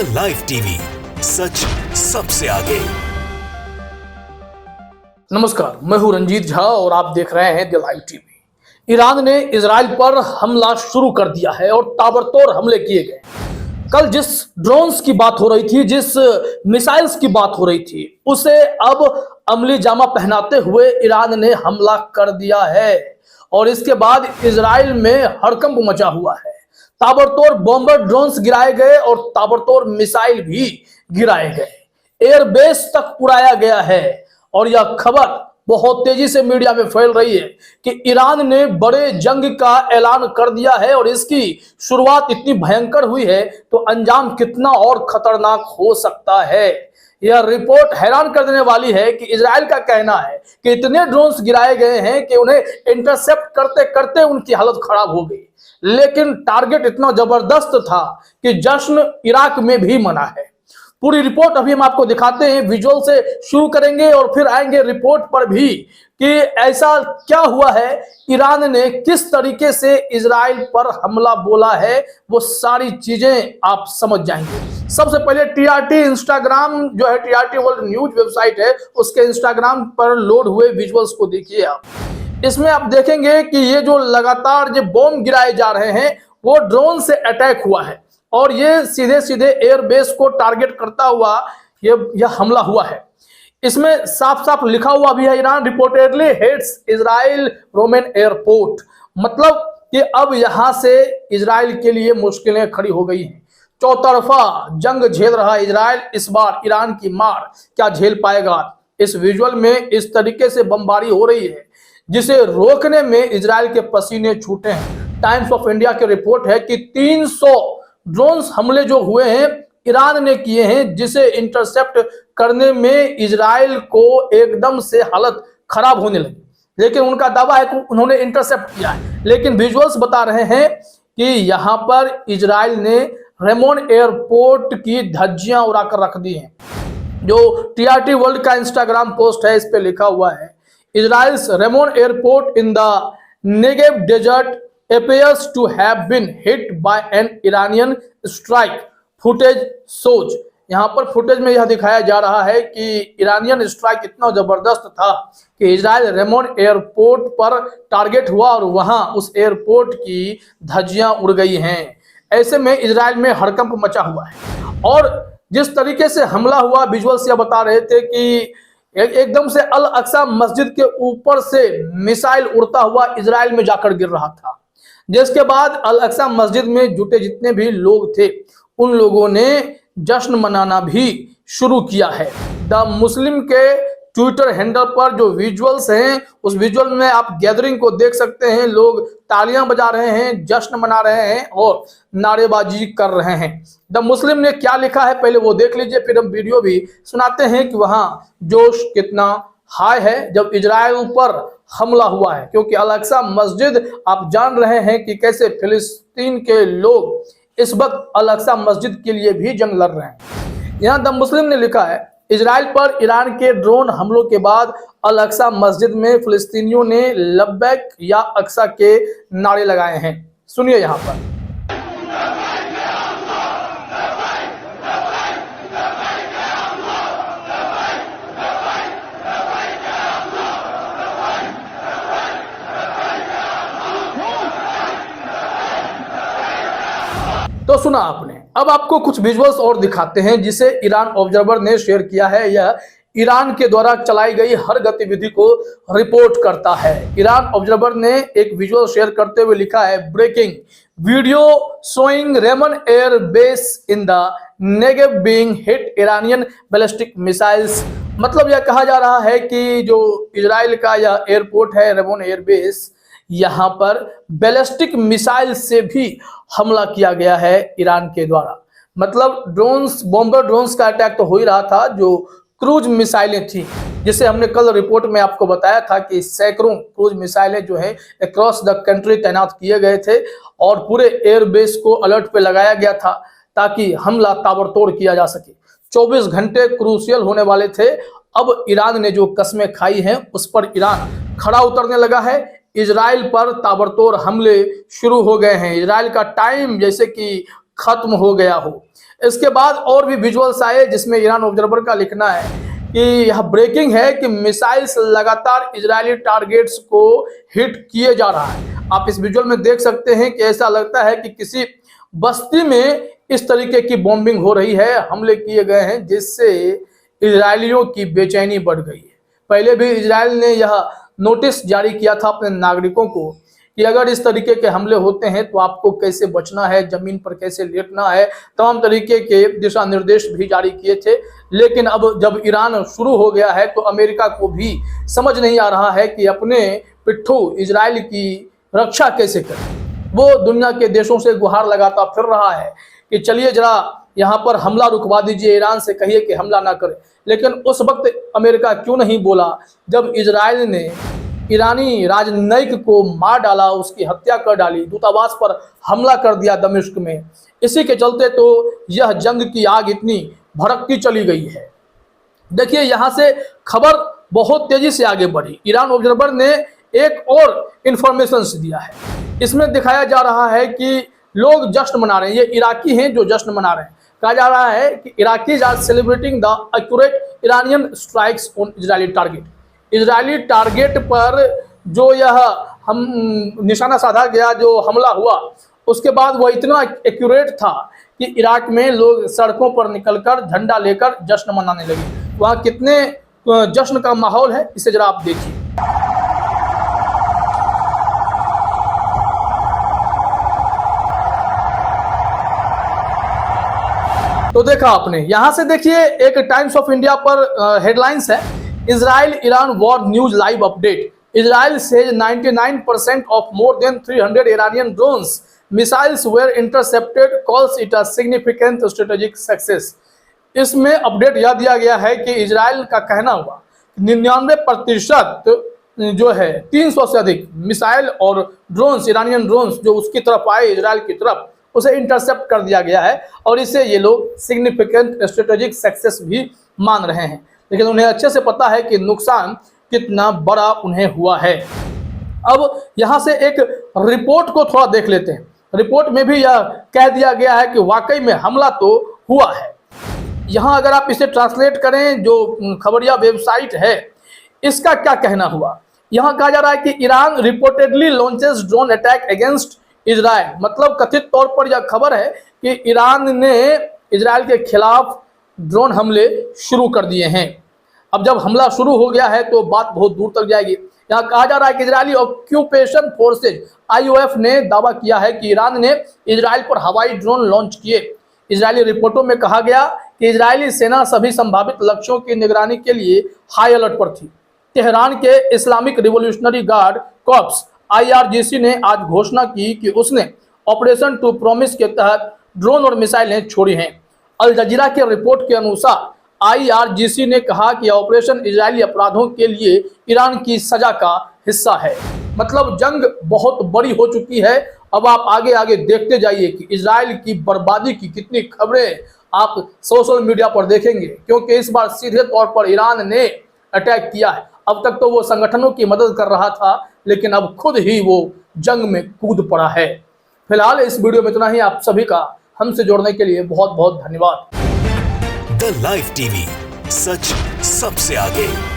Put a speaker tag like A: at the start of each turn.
A: The live TV, सच सबसे आगे।
B: नमस्कार, मैं हूं रंजीत झा और आप देख रहे हैं द लाइव टीवी। ईरान ने इजराइल पर हमला शुरू कर दिया है और ताबड़तोड़ हमले किए गए। कल जिस ड्रोन्स की बात हो रही थी, जिस मिसाइल्स की बात हो रही थी, उसे अब अमली जामा पहनाते हुए ईरान ने हमला कर दिया है और इसके बाद इजराइल में हड़कंप मचा हुआ है। ताबड़तोड़ बॉम्बर ड्रोन्स गिराए गए और ताबड़तोड़ मिसाइल भी गिराए गए। एयरबेस तक उड़ाया गया है और यह खबर बहुत तेजी से मीडिया में फैल रही है कि ईरान ने बड़े जंग का ऐलान कर दिया है और इसकी शुरुआत इतनी भयंकर हुई है तो अंजाम कितना और खतरनाक हो सकता है। यह रिपोर्ट हैरान कर देने वाली है कि इजराइल का कहना है कि इतने ड्रोन्स गिराए गए हैं कि उन्हें इंटरसेप्ट करते करते उनकी हालत खराब हो गई, लेकिन टारगेट इतना जबरदस्त था कि जश्न इराक में भी मना है। पूरी रिपोर्ट अभी हम आपको दिखाते हैं, विजुअल से शुरू करेंगे और फिर आएंगे रिपोर्ट पर भी कि ऐसा क्या हुआ है, ईरान ने किस तरीके से इजराइल पर हमला बोला है, वो सारी चीजें आप समझ जाएंगे। सबसे पहले टीआरटी इंस्टाग्राम जो है, टीआरटी वर्ल्ड न्यूज वेबसाइट है, उसके इंस्टाग्राम पर लोड हुए विजुअल्स को देखिए आप। इसमें आप देखेंगे कि ये जो लगातार जो बॉम्ब गिराए जा रहे हैं वो ड्रोन से अटैक हुआ है और ये सीधे सीधे एयरबेस को टारगेट करता हुआ यह हमला हुआ है। इसमें साफ साफ लिखा हुआ भी है, Iran reportedly hits Israel Roman airport. मतलब कि अब यहां से इजराइल के लिए मुश्किलें खड़ी हो गई हैं। चौतरफा जंग झेल रहा इजराइल, इस बार ईरान की मार क्या झेल पाएगा। इस विजुअल में इस तरीके से बमबारी हो रही है जिसे रोकने में इजराइल के पसीने छूटे हैं। टाइम्स ऑफ इंडिया की रिपोर्ट है कि 300 ड्रोन्स हमले जो हुए हैं ईरान ने किए हैं, जिसे इंटरसेप्ट करने में इजराइल को एकदम से हालत खराब होने लगी। लेकिन उनका दावा है कि उन्होंने इंटरसेप्ट किया है, लेकिन विजुअल्स बता रहे हैं कि यहां पर इजराइल ने रेमोन एयरपोर्ट की धज्जियां उड़ाकर रख दी हैं। जो टीआरटी वर्ल्ड का इंस्टाग्राम पोस्ट है, इस पे लिखा हुआ है, Israel's Ramon Airport in the Negev desert appears to have been hit by an Iranian strike. Footage shows. यहाँ पर फुटेज में यह दिखाया जा रहा है कि ईरानियन स्ट्राइक इतना जबरदस्त था कि इजराइल रेमोन एयरपोर्ट पर टारगेट हुआ और वहां उस एयरपोर्ट की धज्जियां उड़ गई हैं। ऐसे में इजराइल में हड़कंप मचा हुआ है और जिस तरीके से हमला हुआ, विजुअल्स यह बता रहे थे कि एकदम से अल अक्सा मस्जिद के ऊपर से मिसाइल उड़ता हुआ इजराइल में जाकर गिर रहा था, जिसके बाद अल अक्सा मस्जिद में जुटे जितने भी लोग थे उन लोगों ने जश्न मनाना भी शुरू किया है। द मुस्लिम के ट्विटर हैंडल पर जो विजुअल्स हैं, उस विजुअल में आप गैदरिंग को देख सकते हैं। लोग तालियां बजा रहे हैं, जश्न मना रहे हैं और नारेबाजी कर रहे हैं। द मुस्लिम ने क्या लिखा है पहले वो देख लीजिए, फिर हम वीडियो भी सुनाते हैं कि वहां जोश कितना हाई है जब इजराइल पर हमला हुआ है। क्योंकि अल अक्सा मस्जिद आप जान रहे हैं कि कैसे फिलिस्तीन के लोग इस वक्त अल अक्सा मस्जिद के लिए भी जंग लड़ रहे हैं। यहाँ द मुस्लिम ने लिखा है, इजराइल पर ईरान के ड्रोन हमलों के बाद अल अक्सा मस्जिद में फिलिस्तीनियों ने लब्बैक या अक्सा के नारे लगाए हैं। सुनिए यहाँ पर। तो सुना आपने, अब आपको कुछ विजुअल्स और दिखाते हैं जिसे ईरान ऑब्जर्वर ने शेयर किया है। यह ईरान के द्वारा चलाई गई हर गतिविधि को रिपोर्ट करता है। ईरान ऑब्जर्वर ने एक विजुअल शेयर करते हुए लिखा है, breaking video showing Ramon air base in the Negev being hit Iranian ballistic missiles. मतलब यह कहा जा रहा है कि जो इजराइल का यह एयरपोर्ट है रेमन एयर बेस, यहाँ पर बैलिस्टिक मिसाइल से भी हमला किया गया है ईरान के द्वारा। मतलब ड्रोन्स, बॉम्बर ड्रोन्स का अटैक तो हो ही रहा था, जो क्रूज मिसाइलें थी, जिसे हमने कल रिपोर्ट में आपको बताया था कि सैकड़ों क्रूज मिसाइलें जो है अक्रॉस द कंट्री तैनात किए गए थे और पूरे एयरबेस को अलर्ट पे लगाया गया था ताकि हमला ताबड़तोड़ किया जा सके। 24 घंटे क्रूशियल होने वाले थे। अब ईरान ने जो कस्में खाई हैं उस पर ईरान खड़ा उतरने लगा है। इजराइल पर ताबड़तोड़ हमले शुरू हो गए हैं। इजराइल का टाइम जैसे कि खत्म हो गया हो। इसके बाद और भी विजुअल्स आए जिसमें ईरान ऑब्जर्वर का लिखना है कि यह ब्रेकिंग है कि मिसाइल्स लगातार इजरायली टारगेट्स को हिट किए जा रहा है। आप इस विजुअल में देख सकते हैं कि ऐसा लगता है कि किसी बस्ती में इस तरीके की बॉम्बिंग हो रही है, हमले किए गए हैं, जिससे इजरायलियों की बेचैनी बढ़ गई है। पहले भी इजराइल ने यह नोटिस जारी किया था अपने नागरिकों को कि अगर इस तरीके के हमले होते हैं तो आपको कैसे बचना है, जमीन पर कैसे लेटना है, तमाम तरीके के दिशा निर्देश भी जारी किए थे। लेकिन अब जब ईरान शुरू हो गया है तो अमेरिका को भी समझ नहीं आ रहा है कि अपने पिट्ठू इजराइल की रक्षा कैसे करें। वो दुनिया के देशों से गुहार लगाता फिर रहा है कि चलिए जरा यहाँ पर हमला रुकवा दीजिए, ईरान से कहिए कि हमला ना करे। लेकिन उस वक्त अमेरिका क्यों नहीं बोला जब इजराइल ने ईरानी राजनयिक को मार डाला, उसकी हत्या कर डाली, दूतावास पर हमला कर दिया दमिश्क में। इसी के चलते तो यह जंग की आग इतनी भड़कती चली गई है। देखिए यहाँ से खबर बहुत तेजी से आगे बढ़ी। ईरान ऑब्जर्वर ने एक और इंफॉर्मेशन दिया है। इसमें दिखाया जा रहा है कि लोग जश्न मना रहे हैं, ये इराकी हैं जो जश्न मना रहे हैं। कहा जा रहा है कि Iraqis are celebrating the accurate Iranian strikes on Israeli target. Israeli target पर जो यह हम निशाना साधा गया, जो हमला हुआ, उसके बाद वह इतना एक्यूरेट था कि इराक में लोग सड़कों पर निकलकर झंडा लेकर जश्न मनाने लगे। वहाँ कितने जश्न का माहौल है, इसे जरा आप देखिए। तो देखा आपने, यहां से देखिए एक टाइम्स ऑफ इंडिया पर हेडलाइंस है, Israel Iran war news live update. Israel says 99% of more than 300 Iranian drones missiles were intercepted, calls it a significant strategic success. इसमें अपडेट यह दिया गया है कि इजराइल का कहना हुआ 99% जो है 300 से अधिक मिसाइल और ड्रोन्स, इरानियन ड्रोन्स जो उसकी तरफ आए, इजराइल की तरफ, उसे इंटरसेप्ट कर दिया गया है और इसे ये लोग सिग्निफिकेंट स्ट्रेटेजिक सक्सेस भी मान रहे हैं। लेकिन उन्हें अच्छे से पता है कि नुकसान कितना बड़ा उन्हें हुआ है। अब यहाँ से एक रिपोर्ट को थोड़ा देख लेते हैं। रिपोर्ट में भी यह कह दिया गया है कि वाकई में हमला तो हुआ है। यहाँ अगर आप इसे ट्रांसलेट करें, जो खबरिया वेबसाइट है, इसका क्या कहना हुआ। यहाँ कहा जा रहा है कि Iran reportedly launches drone attack against Israel. मतलब कथित तौर पर यह खबर है कि ईरान ने इजराइल के खिलाफ ड्रोन हमले शुरू कर दिए हैं। अब जब हमला शुरू हो गया है तो बात बहुत दूर तक जाएगी। यहाँ कहा जा रहा है कि इजरायली ऑक्यूपेशन फोर्सेज IOF ने दावा किया है कि ईरान ने इजराइल पर हवाई ड्रोन लॉन्च किए। इजरायली रिपोर्टों में कहा गया कि इजरायली सेना सभी संभावित लक्ष्यों की निगरानी के लिए हाई अलर्ट पर थी। तेहरान के Islamic revolutionary guard corps IRGC ने आज घोषणा की कि उसने ऑपरेशन टू प्रॉमिस के तहत ड्रोन और मिसाइलें छोड़ी हैं। अल जजीरा के रिपोर्ट के अनुसार IRGC ने कहा कि ऑपरेशन इजरायली अपराधों के लिए ईरान की सजा का हिस्सा है। मतलब जंग बहुत बड़ी हो चुकी है। अब आप आगे आगे देखते जाइए कि इजराइल की बर्बादी की कितनी खबरें आप सोशल मीडिया पर देखेंगे, क्योंकि इस बार सीधे तौर पर ईरान ने अटैक किया है। अब तक तो वो संगठनों की मदद कर रहा था, लेकिन अब खुद ही वो जंग में कूद पड़ा है। फिलहाल इस वीडियो में इतना ही। आप सभी का हमसे जोड़ने के लिए बहुत बहुत धन्यवाद।
A: द लाइव टीवी, सच सबसे आगे।